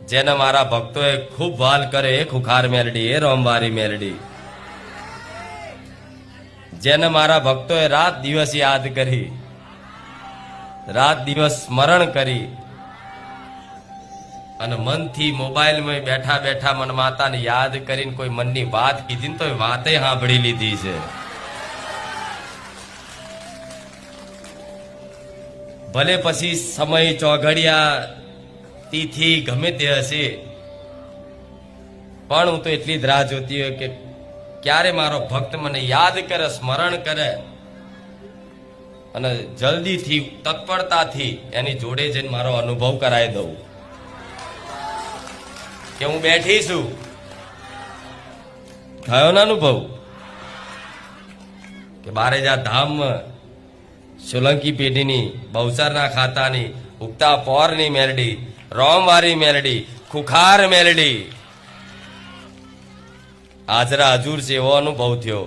જેને મારા ભક્તોએ ખૂબ વાલ કરે એ ખુખાર મેલડી, એ રોમવારી મેલડી. જેને મારા ભક્તોએ રાત દિવસ યાદ કરી, રાત દિવસ સ્મરણ કરી, અને મનથી મોબાઈલમાં બેઠા બેઠા મન માતાને યાદ કરીને કોઈ મનની વાત કીધી ને તો એ વાતે સાંભળી લીધી છે. ભલે પછી સમય ચોઘડિયા તિથિ ગમે તે હશે, પણ હું તો એટલી જ રાહ જોતી હોય કે ક્યારે મારો ભક્ત મને યાદ કરે, સ્મરણ કરે, અને જલ્દીથી તત્પરતાથી એની જોડે જઈને મારો અનુભવ કરાવી દઉં કે હું બેઠી છું. થયો ને અનુભવ કે બારેજા ધામમાં સોલંકી પેઢીની, બહુસરના ખાતાની, ઉગતા પોરની મેલડી, રોમવારી મેલડી, ખુખાર મેલડી હાજરા હજુર છે, એવો અનુભવ થયો.